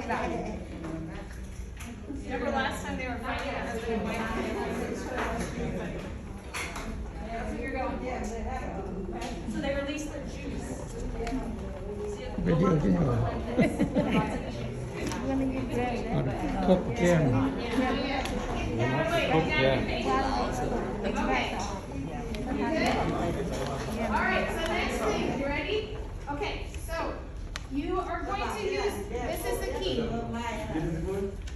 like that. Remember last time they were fighting a husband and wife? So you're going. So they released their juice. Video game. Cook game. Cook game. Alright, so next thing, you ready? Okay, so you are going to use, this is the key.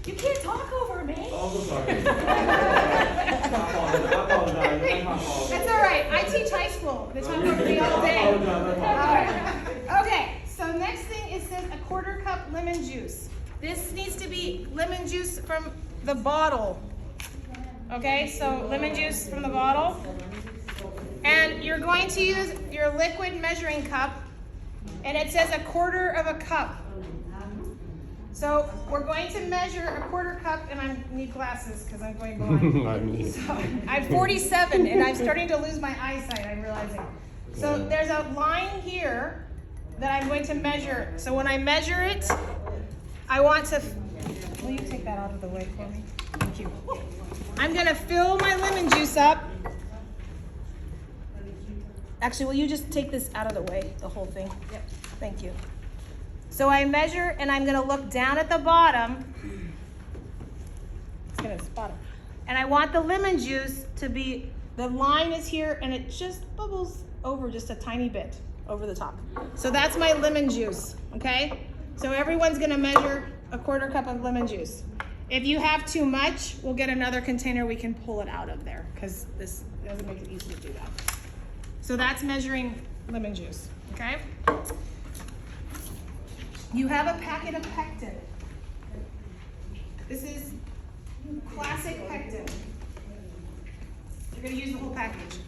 You can't talk over me. That's alright, I teach high school. They talk over me all day. Alright. Okay, so next thing it says a 1/4 cup lemon juice. This needs to be lemon juice from the bottle. Okay, so lemon juice from the bottle. And you're going to use your liquid measuring cup, and it says a 1/4 cup. So we're going to measure a 1/4 cup, and I need glasses because I'm going blind. So I'm 47, and I'm starting to lose my eyesight, I'm realizing. So there's a line here that I'm going to measure. So when I measure it, I want to, will you take that out of the way for me? Thank you. I'm going to fill my lemon juice up. Actually, will you just take this out of the way, the whole thing? Yep. Thank you. So I measure, and I'm going to look down at the bottom. It's going to spot it. And I want the lemon juice to be, the line is here, and it just bubbles over just a tiny bit over the top. So that's my lemon juice, okay? So everyone's going to measure a 1/4 cup of lemon juice. If you have too much, we'll get another container we can pull it out of there, because this doesn't make it easy to do that. So that's measuring lemon juice, okay? You have a packet of pectin. This is classic pectin. You're going to use the whole package.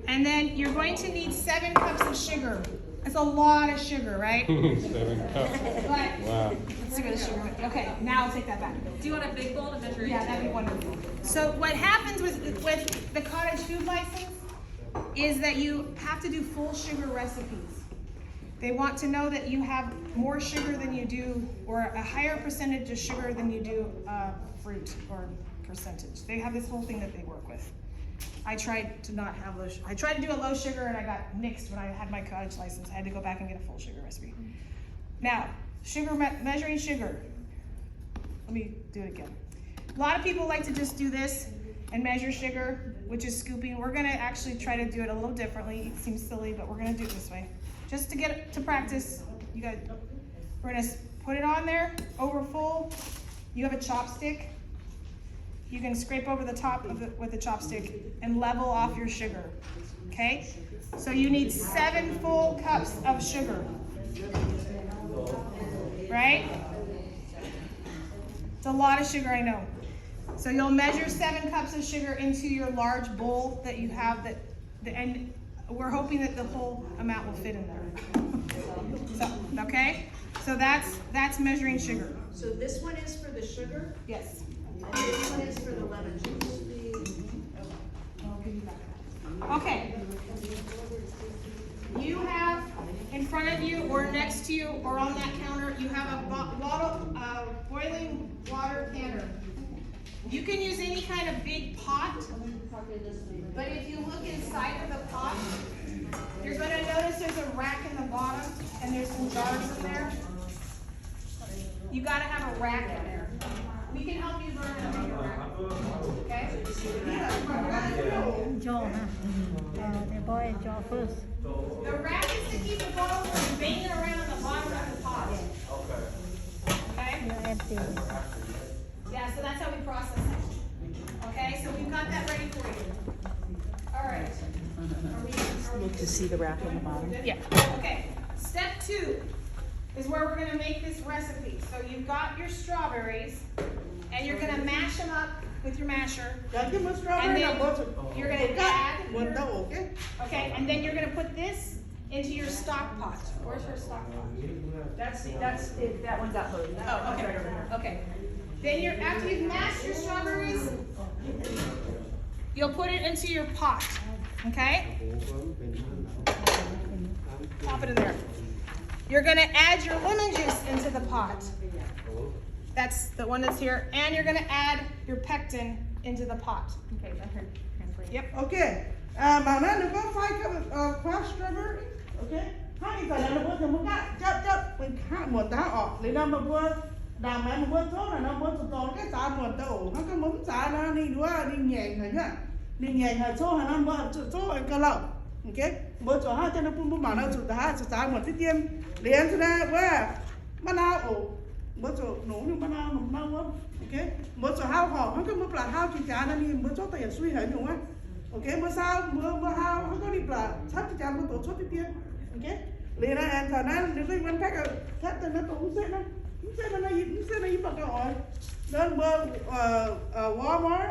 And then you're going to need 7 cups of sugar. That's a lot of sugar, right? 7 cups. But, Wow. let's see where the sugar went. Okay, now I'll take that back. Do you want a big bowl to measure? Yeah, that'd be wonderful. So what happens with the cottage food license is that you have to do full sugar recipes. They want to know that you have more sugar than you do, or a higher percentage of sugar than you do fruit or percentage. They have this whole thing that they work with. I tried to not have low. I tried to do a low sugar, and I got nixed when I had my cottage license. I had to go back and get a full sugar recipe. Now, sugar measuring sugar. Let me do it again. A lot of people like to just do this and measure sugar, which is scooping. We're gonna actually try to do it a little differently. It seems silly, but we're gonna do it this way. Just to get it to practice, we're gonna put it on there, over full. You have a chopstick. You can scrape over the top of it with the chopstick and level off your sugar, okay? So you need 7 full cups of sugar, right? It's a lot of sugar, I know. So you'll measure 7 cups of sugar into your large bowl that you have, and we're hoping that the whole amount will fit in there. So, okay? So that's measuring sugar. So this one is for the sugar, Yes. and this one is for the lemon juice. I'll give you that. Okay. You have in front of you or next to you or on that counter, you have a bottle of boiling water canner. You can use any kind of big pot, but if you look inside of the pot, you're going to notice there's a rack in the bottom and there's some jars in there. You got to have a rack in there. We can help you learn how to make a rack. Okay? Jaw, the boy jaw first. The rack is to keep the bottle from banging around on the bottom of the pot. Okay? Empty. Yeah, so that's how we process it. Okay, so we've got that ready for you. All right. Look to see the rack in the bottom. Yeah. Okay. Step 2 is where we're going to make this recipe. So you've got your strawberries, and you're going to mash them up with your masher. And then you're going to add. Okay, and then you're going to put this into your stock pot. Where's your stock pot? That one's out loaded. Oh, okay. Okay. Then after you've mashed your strawberries, you'll put it into your pot. Okay? Pop it in there. you're gonna add your lemon juice into the pot. That's the one that's here, and you're gonna add your pectin into the pot. Okay, let her translate. Yep. Okay. Mà nó có phải cái crush strawberry. Okay. Hai cái là nó có một cái chấp mình khai một tá ọt. Lấy nó mà vừa đàm mà vừa số là nó vừa tụt cái giá một tàu. Nó có muốn giá nó đi đua đi nhẹ này nhá. Đi nhẹ là số là nó vừa số ở cái lẩu. Okay. Vừa số hai cho nó phun mà nó tụt giá một tiết kiệm. Liền cho nó vừa mà nào ổ. Vừa số nấu nhưng mà nào không. Okay. Vừa số hao họ nó có một là hao chỉ giá nó đi vừa số tài suy hết đúng không? Okay, bữa sau bữa hao nó có đi là sắp thì chạm tổ chốt tiếp. Okay, liền là anh thằng nó nếu cái vấn khách khách thì nó cũng sẽ nó gì bằng cái hỏi đến bữa Walmart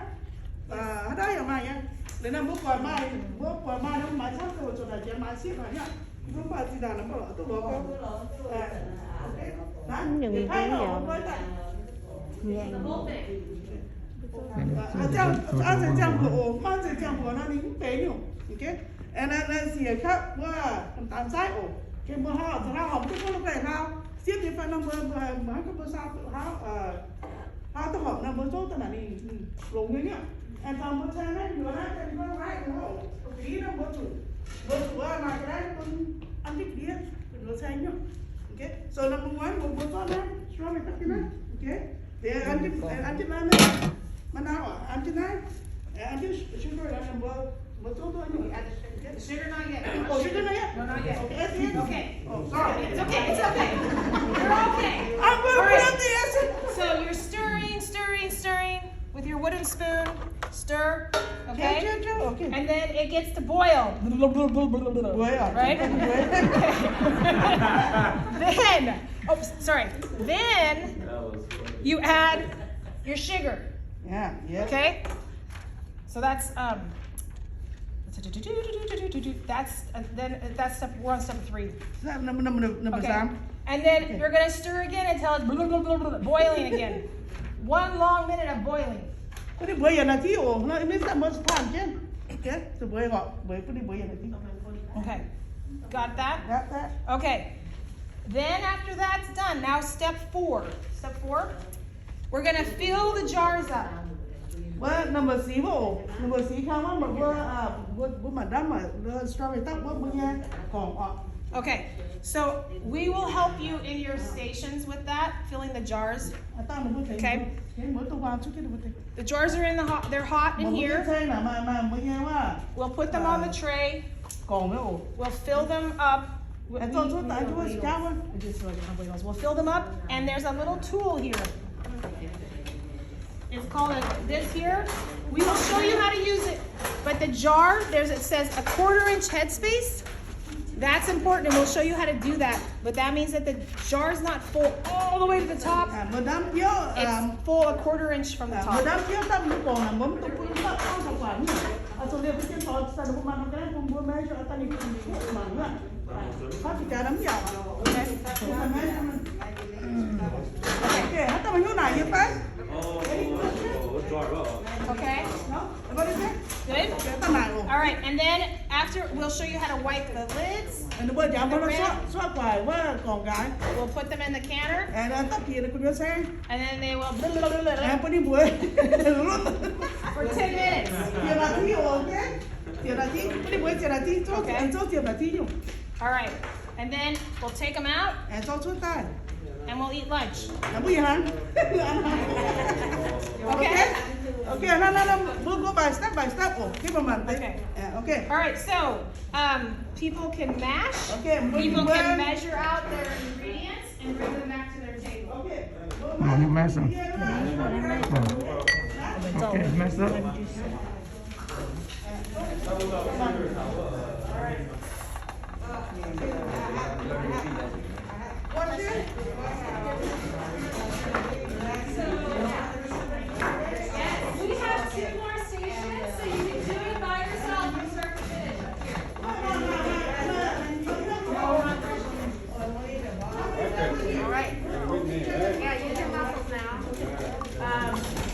ở đây ở mày nha, liền là bữa qua mai nó mai sắp rồi chỗ này chỉ mai ship rồi nhá, không phải chỉ là nó bảo tôi bảo con, okay, Những cái thấy gì không? nhẹ anh sẽ chăm của mang sẽ chăm của nó đi cũng tế nhiều, ok? Anh sẽ khácว่าตามไส้โอ้cái bữa họ thì họ không có lúc này họ xếp thì phải năm bữa mà có bữa sau họ tôi học năm bữa số tôi là đi lùng như nhá anh tao bữa sáng đấy bữa nay thì có phải đúng không? Tí nó bữa chủ mà cái đấy ăn thích đi bữa sáng nhá, ok? So number one bữa số đấy strawberry tắc cái này, ok? Thì anh thích làm đấy. Mà nào anh trên này, anh just sugar là một số thôi nhưng mà Sugar not yet. oh sugar này No, not yet. okay that's it Okay. oh sorry It's okay. It's okay. You're okay. I'm gonna All put right. up the acid So you're stirring with your wooden spoon. Stir. Okay. okay And then it gets to boil. Quế à Right? Then, oh, sorry. Then you add your sugar. yeah Okay. So that's that's step. We're on step 3. number Okay. 3 And then you're gonna stir again until it's boiling again. 1 long minute of boiling. cái đi bơi giờ là tí ổ nó mới sẽ mới phản chứ ok rồi bơi gọi bơi cái đi bơi giờ là tí Okay. Got that? got that Okay. Then after that's done, now step 4. Step 4. We're gonna fill the jars up. bữa number 6 bộ number 6 không á mà bữa mà đâm mà strawberry tắc bữa nha còn Okay. So we will help you in your stations with that, filling the jars. Okay. The jars are in the hot. They're hot in here. We'll put them on the tray. We'll fill them up. We'll fill them up, and there's a little tool here. It's called this here. We will show you how to use it. But the jar, it says a 1/4-inch headspace. That's important, and we'll show you how to do that. But that means that the jar is not full all the way to the top. It's full a 1/4-inch from the top. Okay. Good. All right, and then after we'll show you how to wipe the lids. We'll put them in the canner, and then they will for 10 minutes. All right, and then we'll take them out and we'll eat lunch. Okay. Okay, no, we'll go by step. Keep them on. Okay. Okay. All right, so people can mash. Okay, People can measure out their ingredients and bring them back to their table. Okay. Mau masak. Okay, masak. What's it? We have 2 more stations, so you can do it by yourself from start to finish. All right. Yeah, use your muscles now.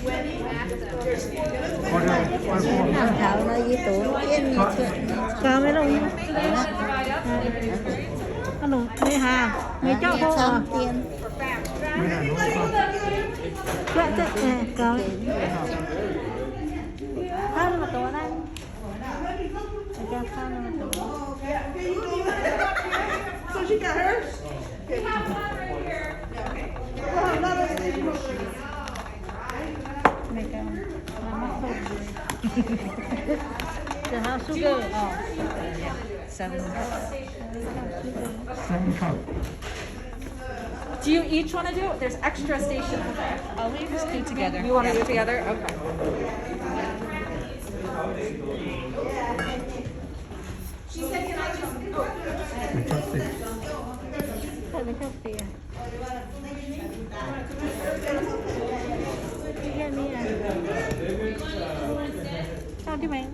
When you mash them, there's 4 Thảo nói với tụi nó yên như chuyện có mấy đâu nhá. Divide up. nụ đi hà mấy chỗ Dạ, vô à xong tiền. Mấy là đúng không? chuyện thế có sao mà tổ đây cho sao mà tổ So she got hers? Okay. Well, another thing. này cho làm mắt không the house sugar Seven cup. Do you each want to do it? There's extra stations there. We just do together. You want to do it together? Okay. She said, can I just, The chopstick. phải lấy cho tiền cái này à sao đi mày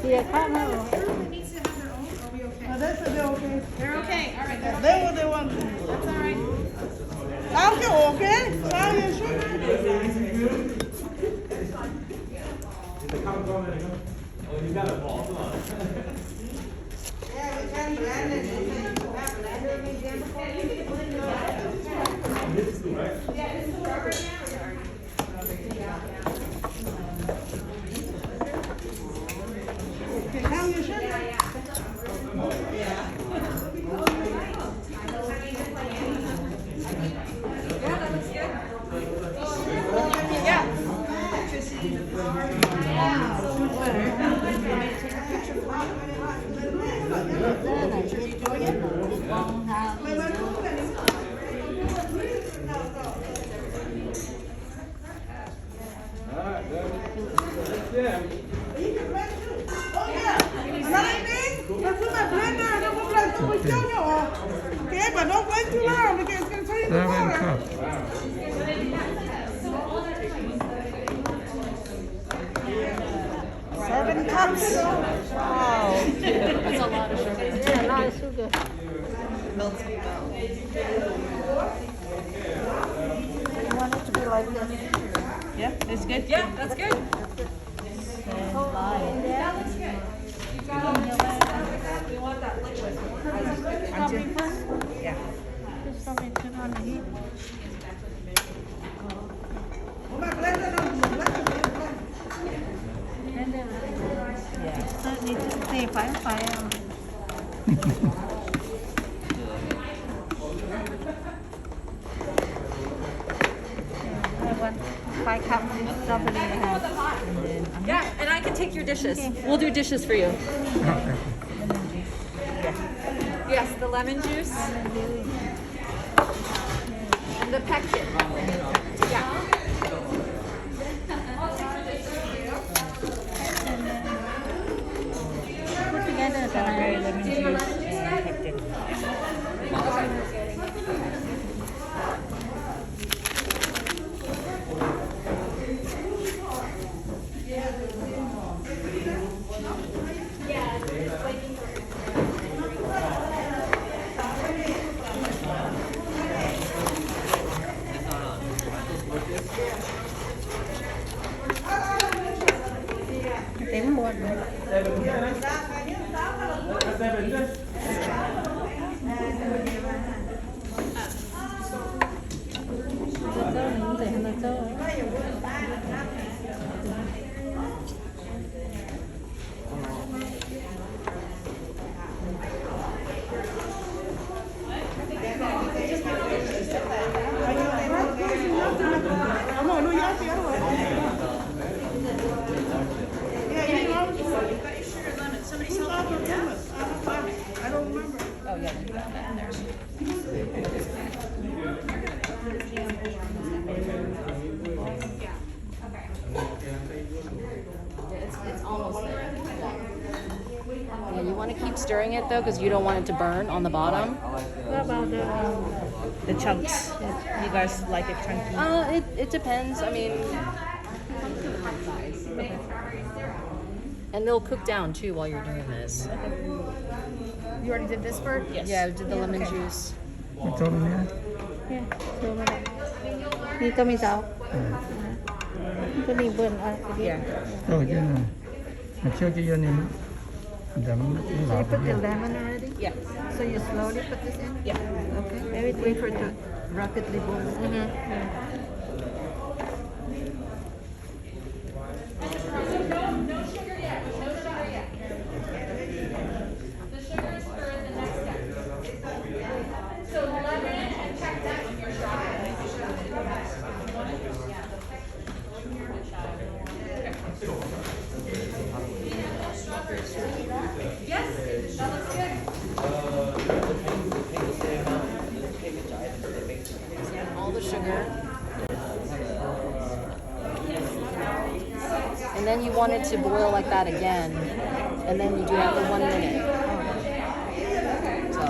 tiền khác nữa needs to have their own, are we okay? They said they're okay. They're okay, all right, that's, They were the ones. that's all right. I'll get okay. Sorry, you sure? Okay, now you sure? Oh yeah. Another thing, let's put my blender and we'll like to put your off. Okay, but don't wait too long because it's gonna turn into 7 water. cup. Seven cups. Wow. That's a lot of sugar. yeah a lot of sugar You want it to be like this? Yeah, it's good. Yeah, that's good. We want that liquid. strawberry first yeah put strawberry turn on the heat Oh, my blender, no, my blender. and then đi thì phải phải cup strawberry hả Yeah, and I can take your dishes. We'll do dishes for you. Okay. Yes, the lemon juice. And the pectin. Yeah. put together strawberry lemon juice tím buồn I'm on New York the other way. Yeah, you know. Who's off the limits? I don't remember. Oh, yeah, you got that in there. It's almost there. Yeah, you want to keep stirring it though, because you don't want it to burn on the bottom. what about The chunks. You guys like it chunky? It depends. I mean, and they'll cook down too while you're doing this. You already did this part? Yes. Yeah, we did the lemon juice. What's over there? เนี่ยโชว์มาได้นี่ก็มีเสานี่ก็มีเบิ้ลอะไรเดียว Rồi chứ nè. Mà chưa cho vô nên đấm So lọt you put the vô. lemon already? Yeah. So you slowly put this in? Yeah. Okay. Wait for it to rapidly boil. All the sugar. And then you want it to boil like that again. And then you do that for 1 minute. So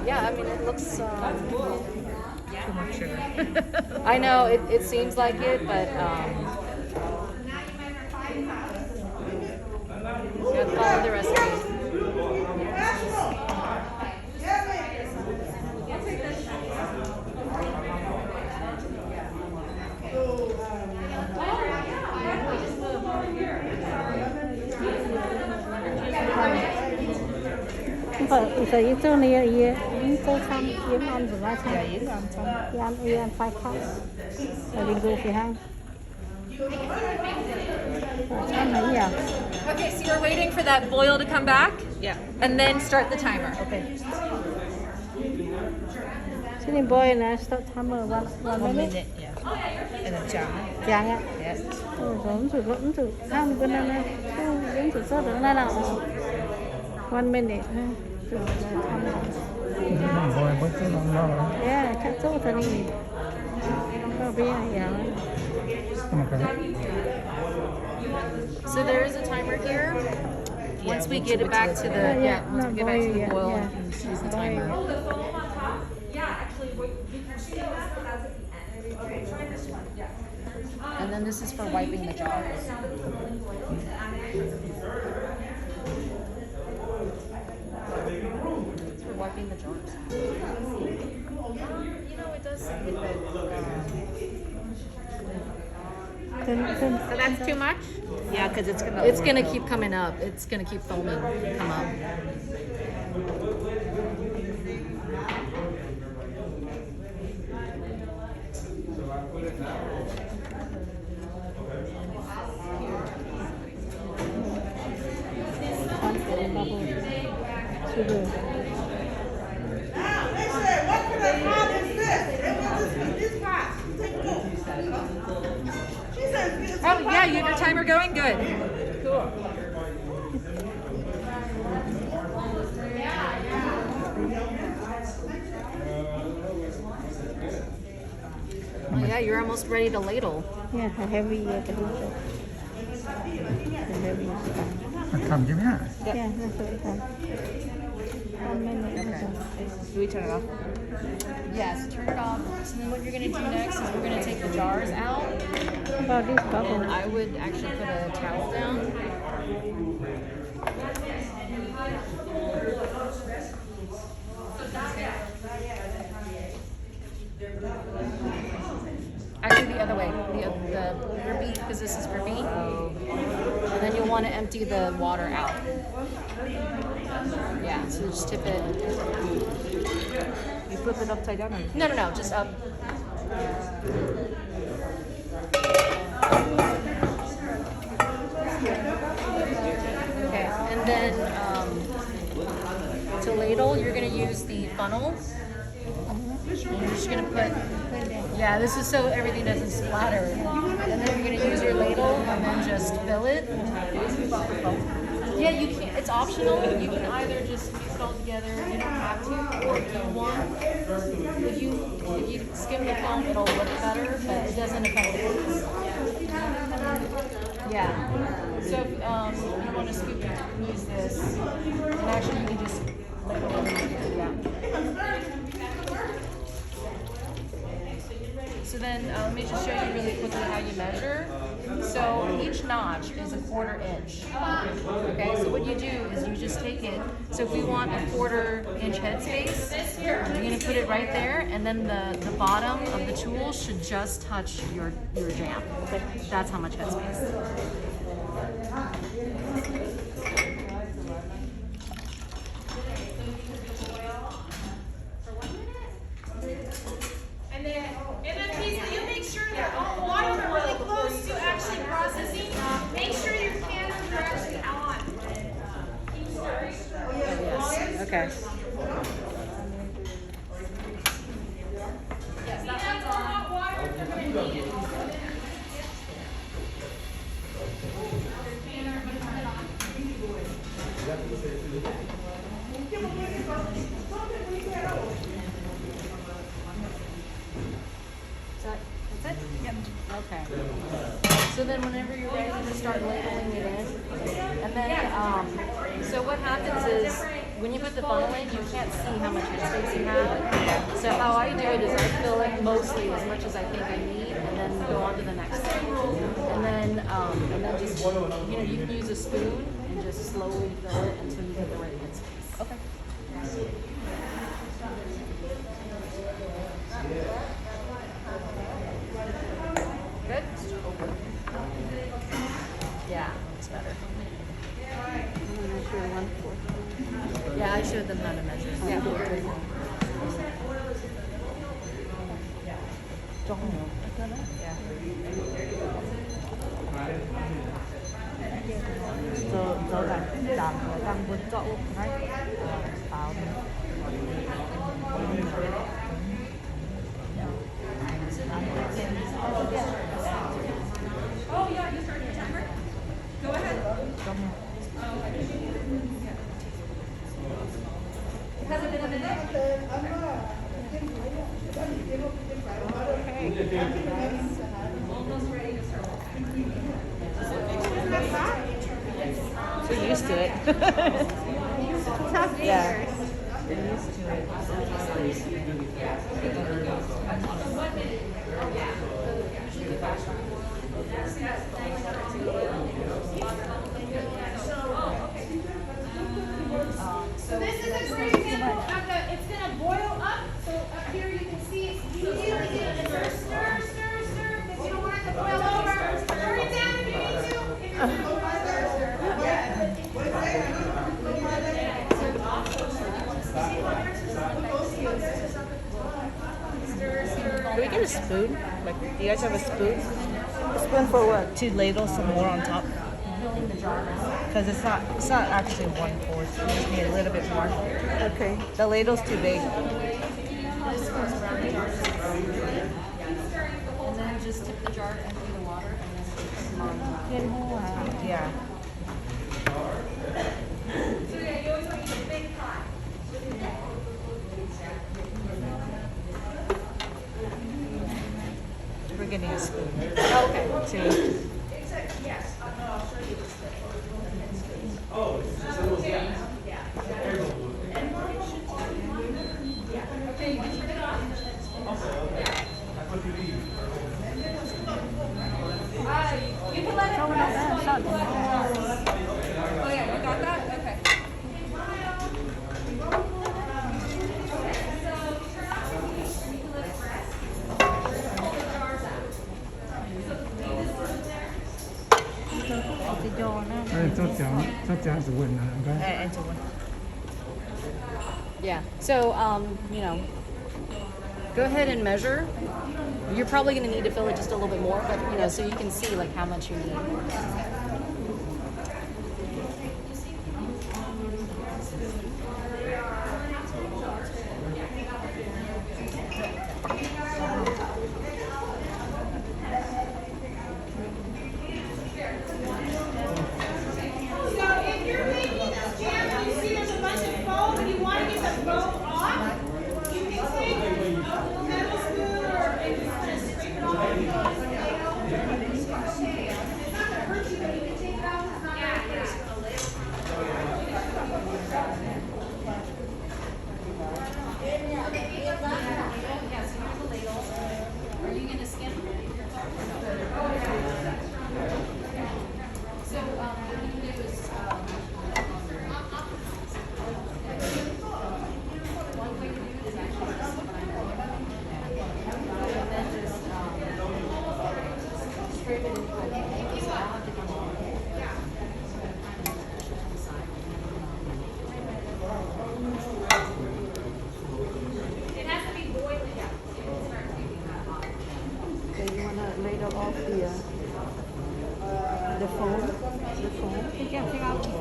yeah, I mean, it looks, Too much sugar. I know, it seems like it, but, you gotta follow the recipe. không phải sẽ ít cho này ít cho xong yếm ăn rồi ra xong yếm ăn phải khác rồi đi vô phía hang ăn mấy nhỉ Okay, so you're waiting for that boil to come back? Yeah. And then start the timer. Okay. Xin đi boy nè start timer one minute Yeah. And then jam. chẳng ạ Yes. giống sự ăn bên này nè giống sự sốt ở đây nào one minute ha sự timer Nó bôi bớt cái lòng lo. yeah chắc số thật đi có biết dạ Mà cái So there is a timer here. Once we get it back to the, Yeah, once we get back to the yeah, boil, yeah. you can use the timer. And then this is for wiping the jars. It's for wiping the jars. You know, it does say that. So that's too much? Yeah, because It's gonna keep coming up. It's gonna keep foaming, come up. sugar Now, they said, what kind of pot is this? It was this pot. Take a look. She said, it's Oh, yeah, you have your timer going? Good. Cool. Oh yeah, you're almost ready to ladle. yeah heavy cái đúng rồi heavy mà cầm chứ hả? yeah that's what it is one minute Do we turn it off? Yes, turn it off. So then what you're gonna do next is we're gonna take the jars out, about this and bubble I would actually put a towel down. Actually, the other way, the beet, because this is for beet. And then you'll want to empty the water out. Yeah, so just tip it. You flip it upside down or? No, just up. Okay, and then to ladle, you're gonna use the funnel. And you're just gonna put, yeah, this is so everything doesn't splatter. And then you're gonna use your ladle and then just fill it. Yeah, you can. It's optional. You can either just mix it all together. You don't have to, or if you want, if you skim the foam, it'll look better, but it doesn't affect it. Yeah. So if you want to scoop it, use this. And actually, you can just ladle it. Yeah. So then let me just show you really quickly how you measure. So each notch is a 1/4 inch. Okay, so what you do is you just take it. So if we want a 1/4 inch headspace, you're gonna put it right there, and then the bottom of the tool should just touch your jam. That's how much headspace. And then please, you make sure that all waters are really close to actually processing. Make sure your cannons are actually on. Yes. Okay. Yes, that's all hot water you're gonna need. That's it? Yep. Okay. So then whenever you're ready to start labeling it in, and then, so what happens is, when you put the funnel in, you can't see how much headspace you have. So how I do it is I fill it mostly as much as I think I need, and then go on to the next thing. And then just, you can use a spoon and just slowly fill it until you get the right headspace. Okay. Good? Yeah, it's better. Yeah, I showed them how to measure. Yeah. Rồi là chạm ở trong vườn trậu đấy. Táo. Oh, yeah, you started a timer? Go ahead. Has it been a minute? Almost ready to start. We're used to it. Yeah. We're used to it. So this is a great example of it's gonna boil up. So up here you can see it's immediately gonna stir, because you don't want it to boil over. Turn it down if you need to. If you're Can we get a spoon? Like, do you guys have a spoon? A spoon for what? To ladle some more on top. Because it's not actually 1/4. You just need a little bit more. Okay. The ladle's too big. And then just tip the jar empty the water and then Yeah. We're getting a spoon. Okay. You can let it rest. Oh yeah, you got that? Okay. Yeah. So, go ahead and measure. You're probably going to need to fill it just a little bit more, but so you can see like how much you need. So if you're making this jam and you see there's a bunch of foam and you want to get the foam off, you can take a metal spoon or maybe just scrape it off. It's not going to hurt you, but scrape it independently. So I'll have to come over. It has to be boiling. Okay, you wanna ladle off the foam? The foam? You can figure out the foam.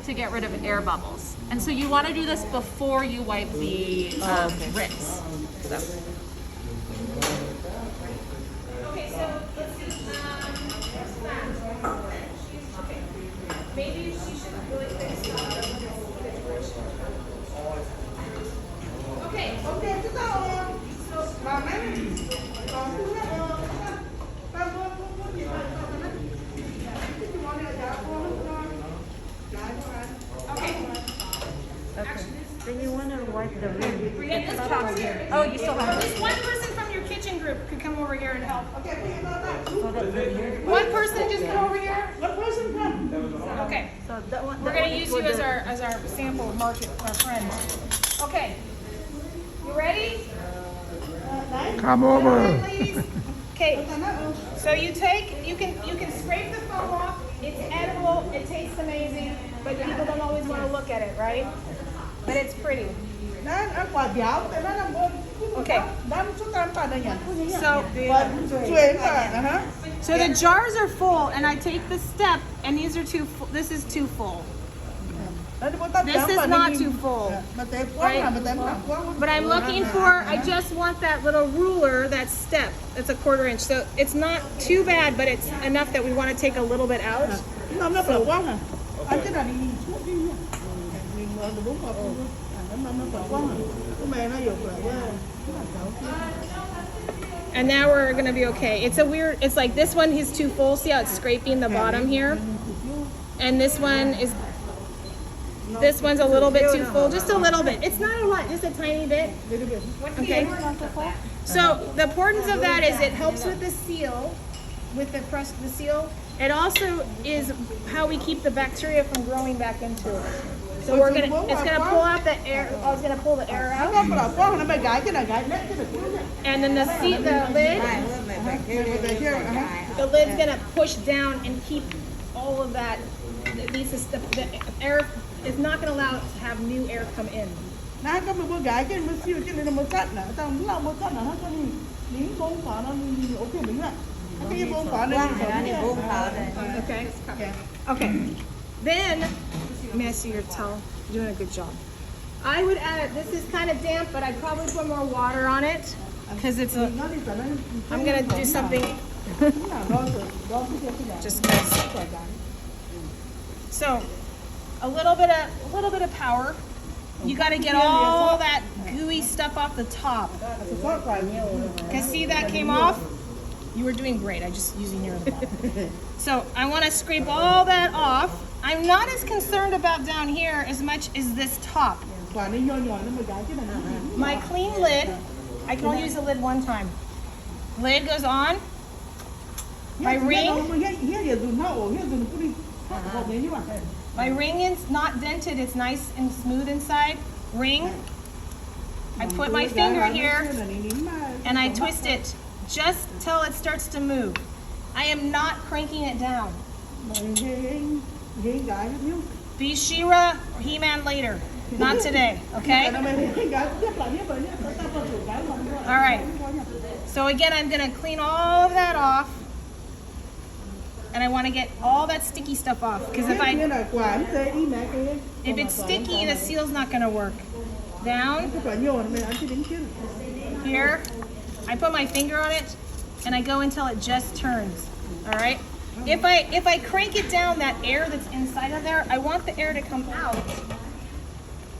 To get rid of air bubbles. And so you want to do this before you wipe the rinse. So. Okay, so let's see. Okay. Maybe she should really fix Okay. Okay, chúng ta vào máy còn thứ nhất ta mua gì vậy Okay. Okay. Then you wanna wipe the rim. Get this box here. Oh, you still have Just one person from your kitchen group could come over here and help. Okay, put it on that. So that the One person just come over here. What person come? Okay. so that one. We're gonna use you as our sample market, our friend. Okay. You ready? Come over. Ladies. Okay. So you can scrape the foam off. It's edible. It tastes amazing, but people don't always want to look at it, right? But it's pretty. Nó quả dẻo, tại nó là mua. Okay. Đâm xuống tam cả đây nhỉ? So Chuyển cả, so the jars are full, and I take the step, and these are too. This is too full. This is not too full. But I'm looking for. I just want that little ruler, that step. It's a 1/4 inch, so it's not too bad, but it's enough that we want to take a little bit out. Nó phải quăng à? Anh cái này đi xuống đi nha. Mình mở được 4 hộp luôn. Nó phải quăng à? Cái mẹ nó dục lại. And now we're gonna be okay. It's a weird. It's like this one is too full. See how it's scraping the bottom here, and this one is. This one's a little bit too full, just a little bit. It's not a lot, just a tiny bit. Okay. So the importance of that is it helps with the seal, with the seal. It also is how we keep the bacteria from growing back into it. So it's gonna pull out the air. I was gonna pull the air out. And then the lid's gonna push down and keep all of that. The air is not gonna allow it to have new air come in. Nó có một gái cái một siêu cái này là một cắt nè, tao muốn làm một cắt nè, nó có miếng bông quả nó ok đúng không? Cái bông quả này Okay. Okay. Then, may I see your towel? You're doing a good job. I would add. This is kind of damp, but I'd probably put more water on it because it's a. I'm gonna do something. Just cause. So, a little bit of power. You got to get all that gooey stuff off the top. Cause see that came off? You were doing great. I just using your. So I want to scrape all that off. I'm not as concerned about down here as much as this top. My clean lid. I can only use the lid one time. Lid goes on. My ring. My ring is not dented, it's nice and smooth inside. Ring. I put my finger here and I twist it just till it starts to move. I am not cranking it down. Be She-Ra or He-Man later, not today, okay? All right. So again, I'm gonna clean all of that off. And I want to get all that sticky stuff off because if it's sticky, the seal's not going to work. Down here, I put my finger on it and I go until it just turns. All right. If I crank it down, that air that's inside of there, I want the air to come out.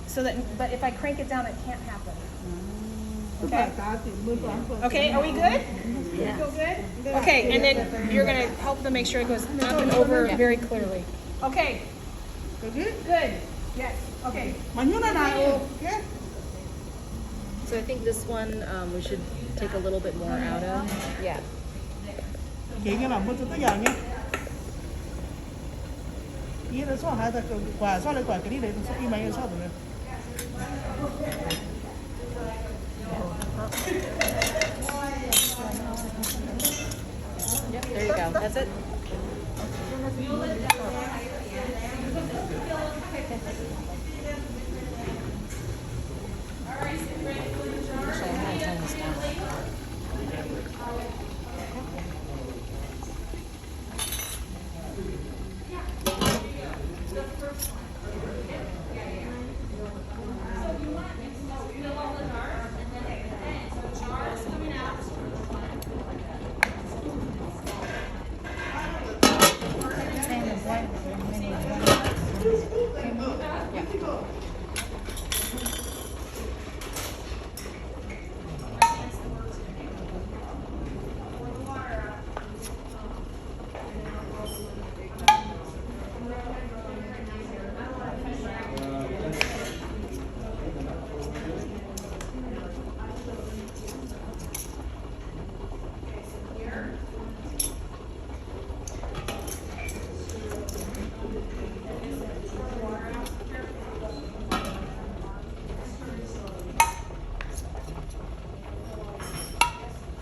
So that, but if I crank it down, it can't happen. Okay. Okay. Are we good? Yeah. Feel good? Okay, and then you're gonna help them make sure it goes up and over very clearly. Okay. Good? Good. Yes. Okay. So I think this one we should take a little bit more out of. Yeah. ý là số hai ta quả số lại quả cái đi đấy số đi máy là số rồi. Yep, there you go. That's it. Actually, I'm gonna turn this down.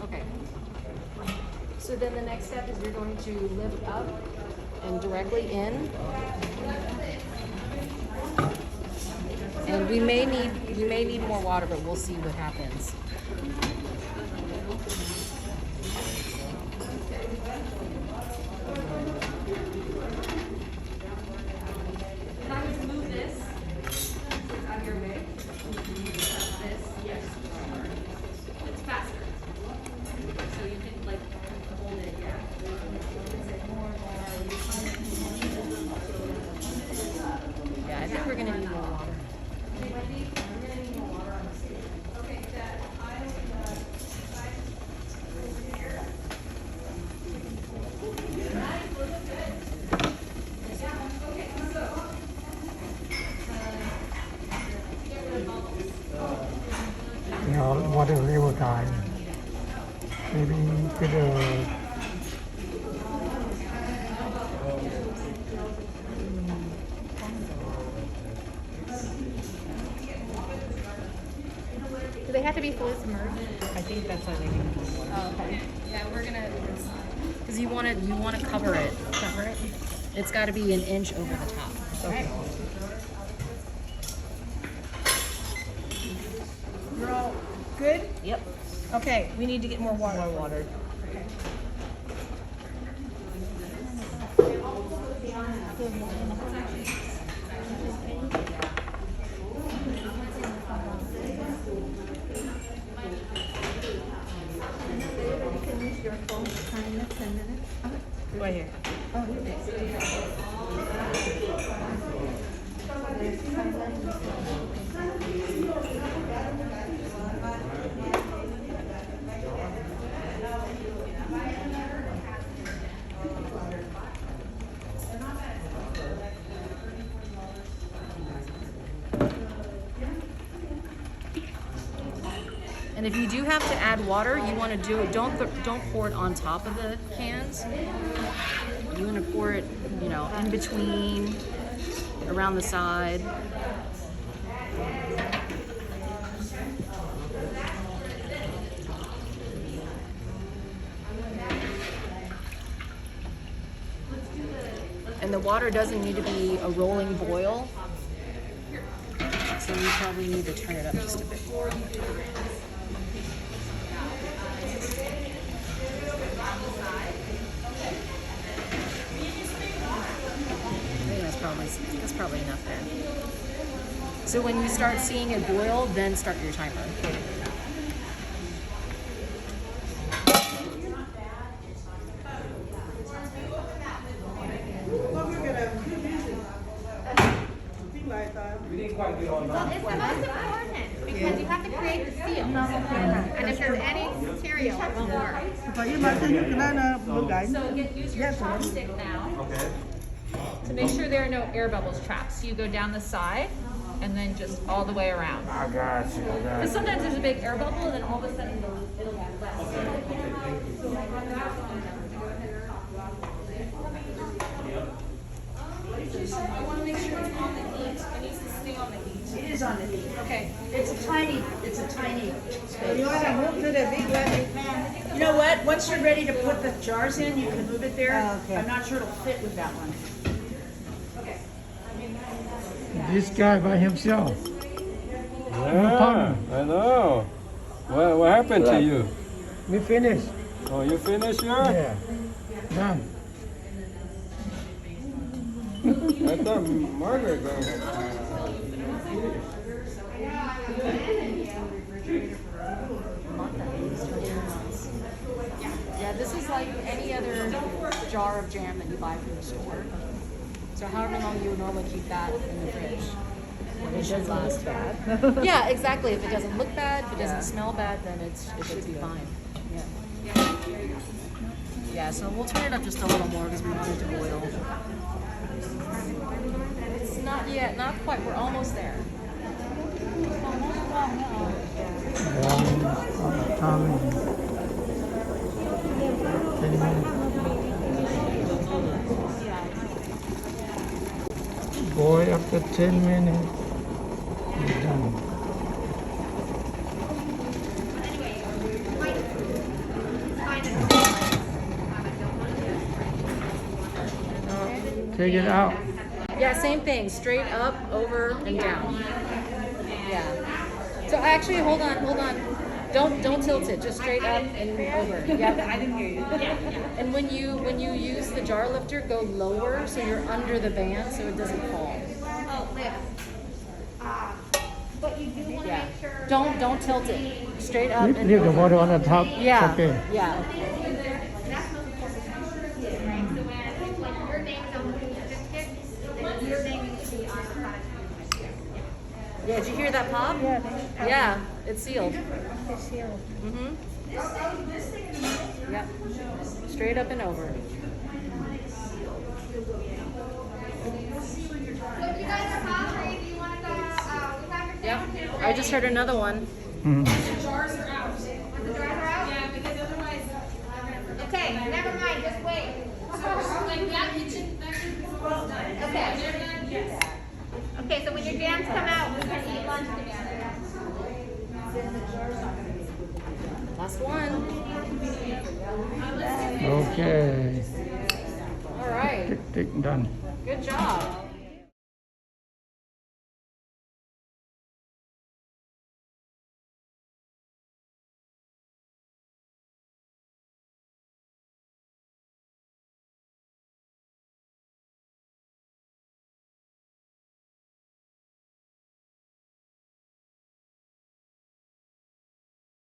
Okay. So then the next step is you're going to lift up and directly in. And we may need more water, but we'll see what happens. Can I just move this out of your way? This, yes. It's faster. So you can like hold it, yeah. Yeah, I think we're gonna need more water. Water level time. Maybe to the Do they have to be fully submerged? I think that's why they need more water. Oh, okay. Yeah, we're gonna. Because you want to cover it. Cover it. It's got to be an inch over the top. Okay. You're all good? Yep. Okay, we need to get more water. More water. Right here. And if you do have to add water, you want to do it. Don't pour it on top of the cans. You want to pour it, in between, around the side. And the water doesn't need to be a rolling boil. So you probably need to turn it up just a bit more. I think that's probably enough there. So when you start seeing it boil, then start your timer. Well, it's the most important because you have to create the seal. And if there's any material, it won't work. Vậy nhưng mà cái bữa cải. So use your chopstick now. To make sure there are no air bubbles trapped. So you go down the side and then just all the way around. I got you. Because sometimes there's a big air bubble and then all of a sudden it'll be less. you're ready to put the jars in, you can move it there. Oh, okay. I'm not sure it'll fit with that one. This guy by himself. Yeah, I know. What happened to you? We finished. Oh, you finished here? Yeah. Done. I thought Margaret going. Yeah, this is like any other jar of jam that you buy from the store. So however long you would normally keep that in the fridge. It should last bad. Yeah, exactly. If it doesn't look bad, if it doesn't smell bad, then it should be fine. Yeah. Yeah, so we'll turn it up just a little more because we want it to boil. It's not yet, not quite. We're almost there. Boy, after 10 minutes, it's done. Take it out. Yeah, same thing. Straight up, over, and down. Yeah. So actually, hold on. Don't tilt it. Just straight up and over. Yeah, I didn't hear you. Yeah. And when you use the jar lifter, go lower so you're under the band so it doesn't fall. Oh, lift. But you do want to Yeah. make sure. Don't tilt it. Straight up and Leave the over. water on the top. Yeah. Okay. Yeah. That's most important. Right, so when, like, your name is on the certificate, then your name needs to be on the product. Yeah. Did you hear that pop? Yeah. It's sealed. It's sealed. Mhm. Yep. Straight up and over. So if you guys are hungry, do you want to, we have your Yep. I just heard another one. Mhm. The jars are out. The jars are out? Yeah, because otherwise. Okay, never mind, just wait. Like that kitchen, that kitchen. Okay. Okay, so when your jams come out, we can eat lunch together. Last one. Okay. All right. Tick, tick, done. Good job.